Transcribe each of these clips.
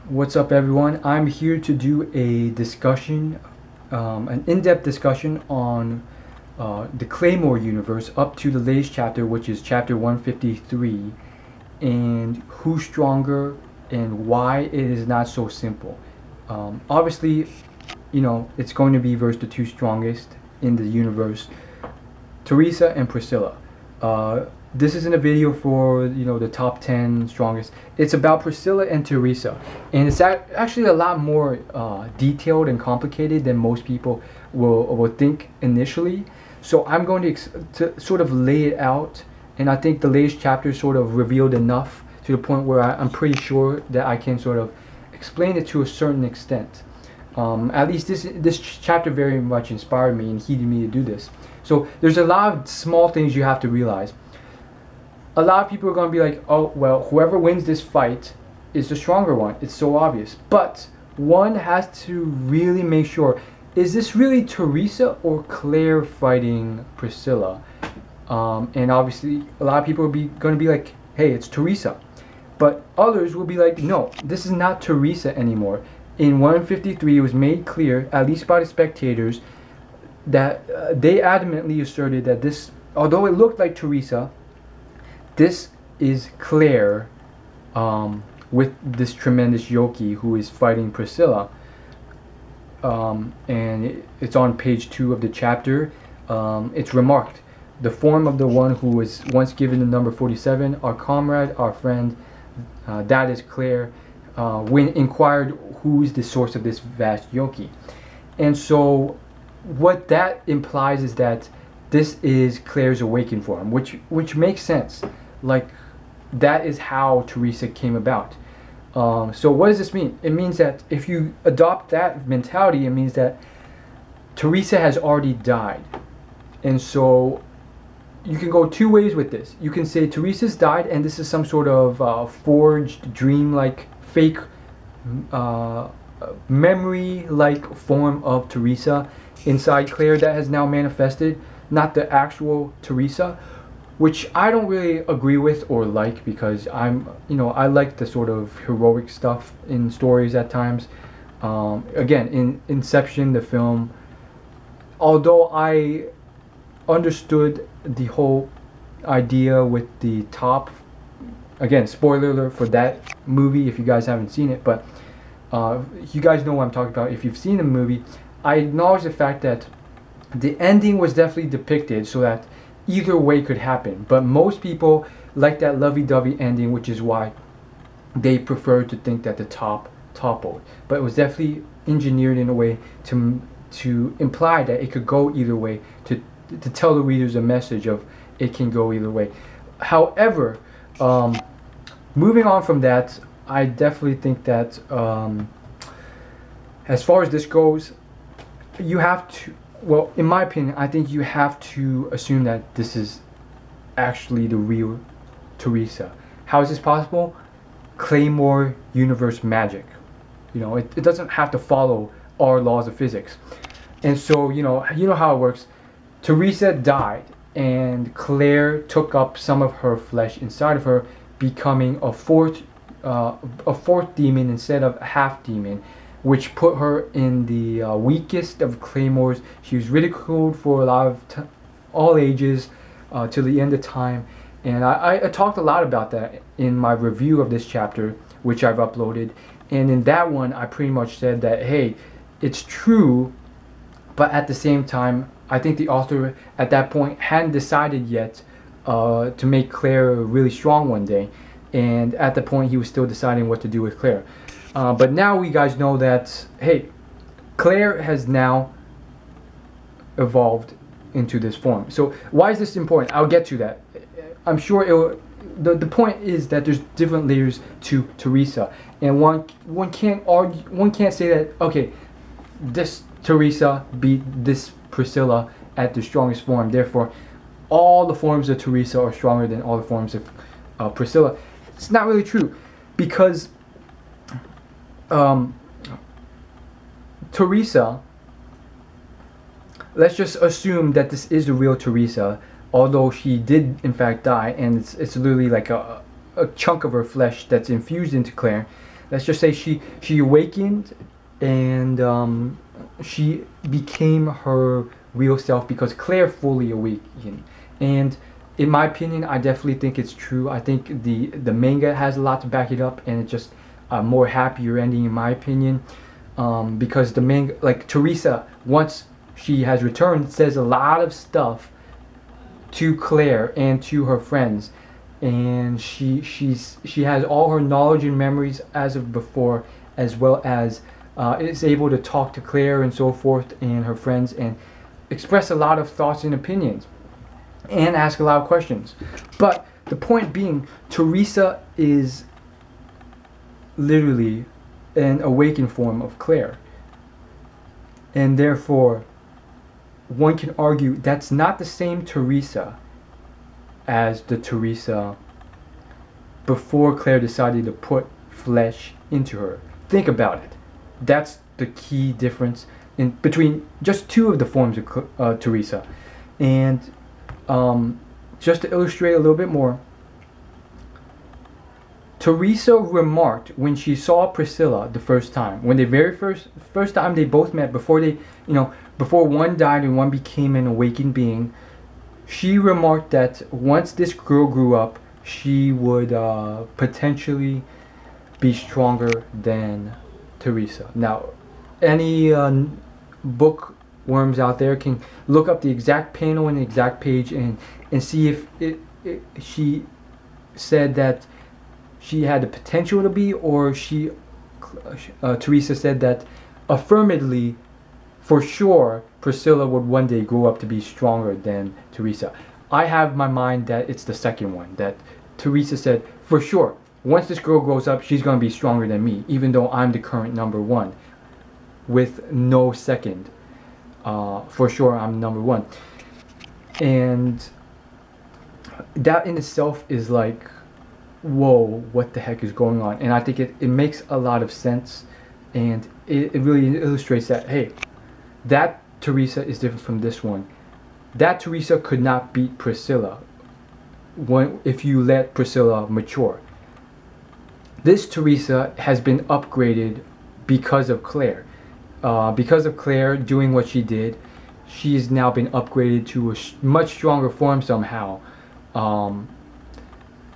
What's up, everyone? I'm here to do a discussion, an in-depth discussion on the Claymore universe up to the latest chapter, which is chapter 153, and who's stronger and why it is not so simple. Obviously, it's going to be versus the two strongest in the universe, Teresa and Priscilla. This isn't a video for the top 10 strongest. It's about Priscilla and Teresa, and it's actually a lot more detailed and complicated than most people will think initially. So I'm going to sort of lay it out, and I think the latest chapter sort of revealed enough to the point where I'm pretty sure that I can sort of explain it to a certain extent. At least this chapter very much inspired me and heated me to do this. So there's a lot of small things you have to realize. A lot of people are going to be like, oh, well, whoever wins this fight is the stronger one. It's so obvious. But one has to really make sure, is this really Teresa or Claire fighting Priscilla? And obviously, a lot of people are going to be like, hey, it's Teresa. But others will be like, no, this is not Teresa anymore. In 153, it was made clear, at least by the spectators, that they adamantly asserted that this, although it looked like Teresa, this is Claire with this tremendous yoki who is fighting Priscilla. And it's on page 2 of the chapter. It's remarked, the form of the one who was once given the number 47, our comrade, our friend, that is Claire, when inquired who is the source of this vast yoki. And so what that implies is that this is Claire's awakened form, which makes sense. Like, that is how Teresa came about. So what does this mean? It means that if you adopt that mentality, it means that Teresa has already died. And so you can go two ways with this. You can say Teresa's died and this is some sort of forged, dream-like, fake, memory-like form of Teresa inside Claire that has now manifested, not the actual Teresa, which I don't really agree with or like, because I like the sort of heroic stuff in stories at times. Again, in Inception, the film, although I understood the whole idea with the top, again, spoiler alert for that movie if you guys haven't seen it, but you guys know what I'm talking about if you've seen the movie. I acknowledge the fact that the ending was definitely depicted so that either way could happen, but most people like that lovey-dovey ending, which is why they prefer to think that the top toppled. But it was definitely engineered in a way to imply that it could go either way, to tell the readers a message of it can go either way. However, moving on from that, I definitely think that as far as this goes, you have to, well, in my opinion, I think you have to assume that this is actually the real Teresa. How is this possible? Claymore universe magic. It doesn't have to follow our laws of physics. And so, you know how it works. Teresa died, and Claire took up some of her flesh inside of her, becoming a fourth demon instead of a half demon, which put her in the weakest of Claymores. She was ridiculed for a lot of all ages till the end of time. And I talked a lot about that in my review of this chapter, which I've uploaded. And in that one, I pretty much said that, hey, it's true, but at the same time, I think the author at that point hadn't decided yet to make Claire really strong one day. And at the point, he was still deciding what to do with Claire. But now we guys know that, hey, Claire has now evolved into this form. So why is this important? I'll get to that. I'm sure the point is that there's different layers to Teresa, and one can't say that, okay, this Teresa beat this Priscilla at the strongest form, therefore all the forms of Teresa are stronger than all the forms of Priscilla. It's not really true, because Teresa, let's just assume that this is the real Teresa, although she did in fact die, and it's literally like a chunk of her flesh that's infused into Claire. let's just say she awakened, and she became her real self because Claire fully awakened. And in my opinion, I definitely think it's true. I think the manga has a lot to back it up, and it's just a more happier ending in my opinion, because the manga, like Teresa, once she has returned, says a lot of stuff to Claire and to her friends, and she has all her knowledge and memories as of before, as well as is able to talk to Claire and so forth and her friends, and express a lot of thoughts and opinions and ask a lot of questions. But the point being, Teresa is literally an awakened form of Claire, and therefore one can argue that's not the same Teresa as the Teresa before Claire decided to put flesh into her. Think about it. That's the key difference in between just two of the forms of Teresa. And just to illustrate a little bit more, Teresa remarked when she saw Priscilla the first time, when the very first time they both met, before they, before one died and one became an awakened being, she remarked that once this girl grew up, she would potentially be stronger than Teresa. Now, any bookworms out there can look up the exact panel and the exact page and see if she said that she had the potential to be, or Teresa said that affirmatively, for sure, Priscilla would one day grow up to be stronger than Teresa. I have my mind that it's the second one, that Teresa said, for sure, once this girl grows up, she's going to be stronger than me, even though I'm the current number one, with no second. For sure, I'm number one. And that in itself is like, whoa, what the heck is going on? And I think it makes a lot of sense, and it really illustrates that, hey, that Teresa is different from this one. That Teresa could not beat Priscilla if you let Priscilla mature. This Teresa has been upgraded because of Claire. Because of Claire doing what she did, she's now been upgraded to a much stronger form somehow.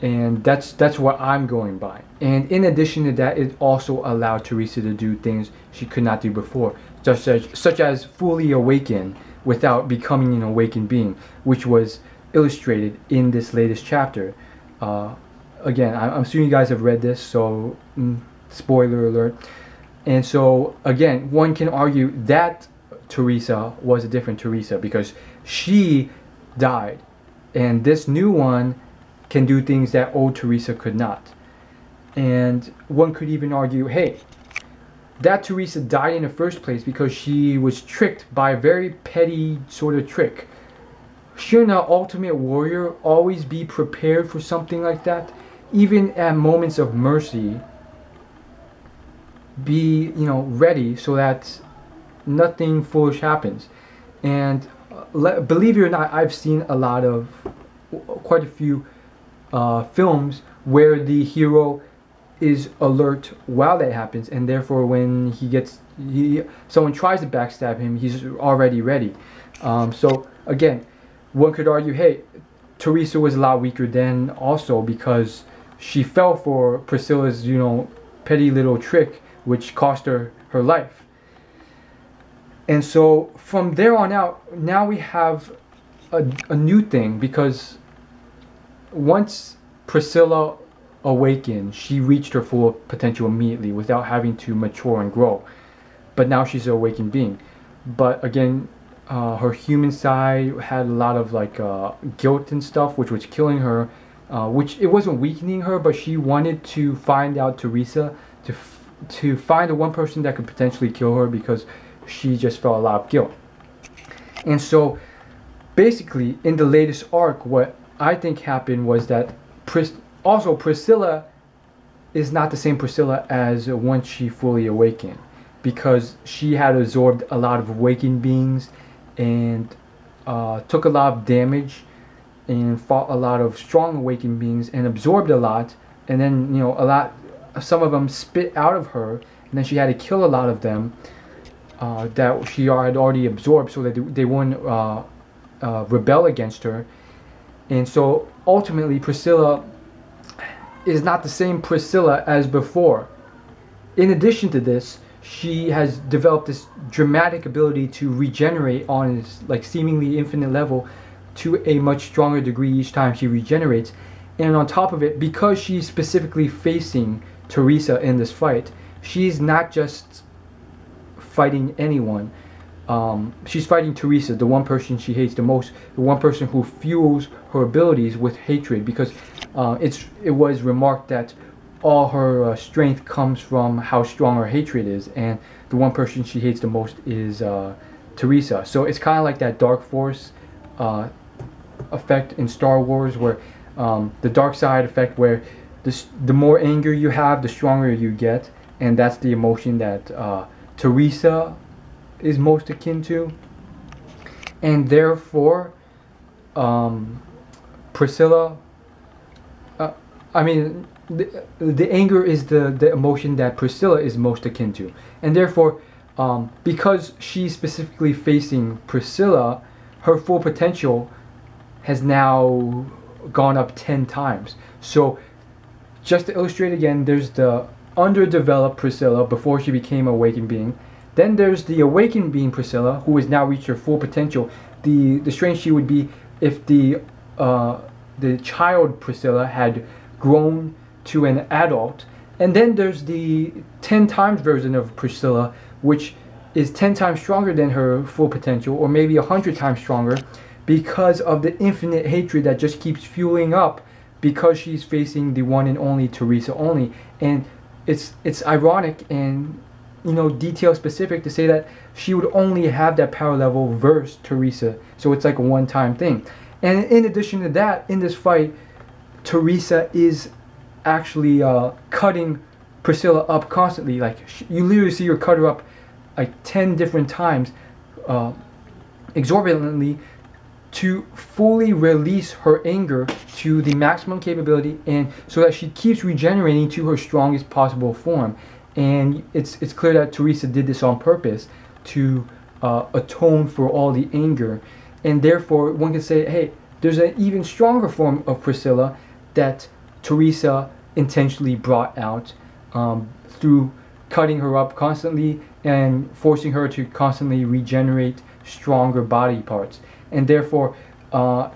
And that's what I'm going by. And in addition to that, it also allowed Teresa to do things she could not do before, such as fully awaken without becoming an awakened being, which was illustrated in this latest chapter. Again, I'm assuming you guys have read this, so spoiler alert. And so again, one can argue that Teresa was a different Teresa because she died, and this new one can do things that old Teresa could not. And one could even argue, hey, that Teresa died in the first place because she was tricked by a very petty sort of trick. Shouldn't an ultimate warrior always be prepared for something like that? Even at moments of mercy, be ready so that nothing foolish happens. And believe it or not, I've seen quite a few films where the hero is alert while that happens, and therefore when someone tries to backstab him, he's already ready. So again, one could argue, hey, Teresa was a lot weaker then also because she fell for Priscilla's petty little trick, which cost her her life. And so from there on out, now we have a new thing, because once Priscilla awakened, she reached her full potential immediately without having to mature and grow. But now she's an awakened being. But again, her human side had a lot of guilt and stuff, which was killing her. Which it wasn't weakening her, but she wanted to find out Teresa, to find the one person that could potentially kill her, because she just felt a lot of guilt. And so basically in the latest arc, what I think happened was that Priscilla is not the same Priscilla as once she fully awakened, because she had absorbed a lot of awakened beings and took a lot of damage and fought a lot of strong awakened beings and absorbed a lot, and then a lot some of them spit out of her, and then she had to kill a lot of them that she had already absorbed, so that they wouldn't rebel against her. And so ultimately Priscilla is not the same Priscilla as before. In addition to this, she has developed this dramatic ability to regenerate on this like seemingly infinite level to a much stronger degree each time she regenerates. And on top of it, because she's specifically facing Teresa in this fight, she's not just fighting anyone. She's fighting Teresa, the one person she hates the most, the one person who fuels her abilities with hatred, because it was remarked that all her strength comes from how strong her hatred is, and the one person she hates the most is Teresa. So it's kind of like that dark force effect in Star Wars, where the dark side effect, where the more anger you have, the stronger you get, and that's the emotion that Teresa is most akin to. And therefore Priscilla, the anger is the emotion that Priscilla is most akin to, and therefore because she's specifically facing Priscilla, her full potential has now gone up 10 times. So just to illustrate again, there's the underdeveloped Priscilla before she became an awakened being. Then there's the awakened being Priscilla, who has now reached her full potential. The strength she would be if the child Priscilla had grown to an adult. And then there's the 10 times version of Priscilla, which is 10 times stronger than her full potential, or maybe 100 times stronger, because of the infinite hatred that just keeps fueling up because she's facing the one and only Teresa only. And it's ironic and detail specific to say that she would only have that power level versus Teresa, so it's like a one-time thing. And in addition to that, in this fight, Teresa is actually cutting Priscilla up constantly. Like you literally see her cut her up like 10 different times, exorbitantly, to fully release her anger to the maximum capability, and so that she keeps regenerating to her strongest possible form. And it's clear that Teresa did this on purpose to atone for all the anger. And therefore one can say, hey, there's an even stronger form of Priscilla that Teresa intentionally brought out through cutting her up constantly and forcing her to constantly regenerate stronger body parts. And therefore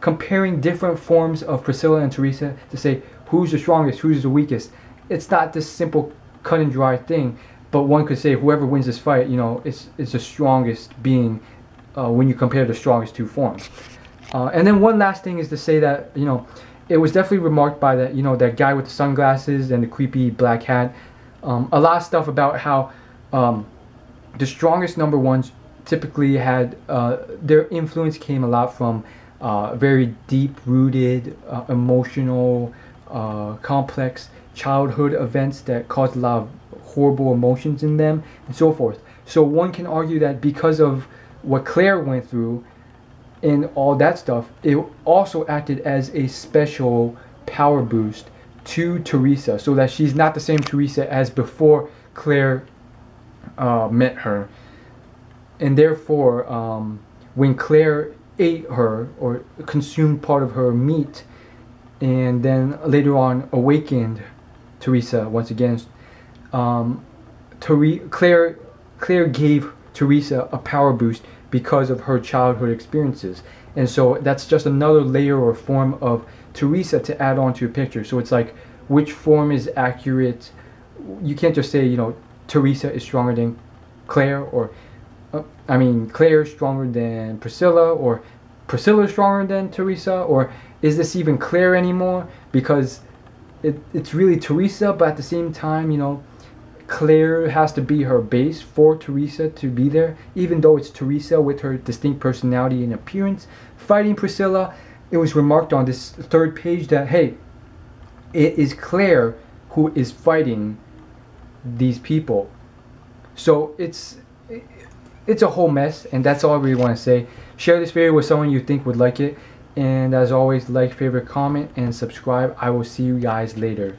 comparing different forms of Priscilla and Teresa to say who's the strongest, who's the weakest, it's not this simple cut and dry thing, but one could say whoever wins this fight, it's the strongest being when you compare the strongest two forms. And then one last thing is to say that it was definitely remarked by that that guy with the sunglasses and the creepy black hat, a lot of stuff about how the strongest number ones typically had their influence came a lot from very deep-rooted emotional complex childhood events that caused a lot of horrible emotions in them and so forth. So one can argue that because of what Claire went through and all that stuff, it also acted as a special power boost to Teresa, so that she's not the same Teresa as before Claire met her. And therefore when Claire ate her or consumed part of her meat and then later on awakened Teresa once again, Claire gave Teresa a power boost because of her childhood experiences. And so that's just another layer or form of Teresa to add on to a picture. So it's like, which form is accurate? You can't just say Teresa is stronger than Claire, or Claire is stronger than Priscilla, or Priscilla is stronger than Teresa, or is this even Claire anymore? Because it's really Teresa, but at the same time, Claire has to be her base for Teresa to be there, even though it's Teresa with her distinct personality and appearance fighting Priscilla. It was remarked on this third page that, hey, it is Claire who is fighting these people. So it's a whole mess, and that's all I really want to say. Share this video with someone you think would like it, and as always, like, favorite, comment, and subscribe. I will see you guys later.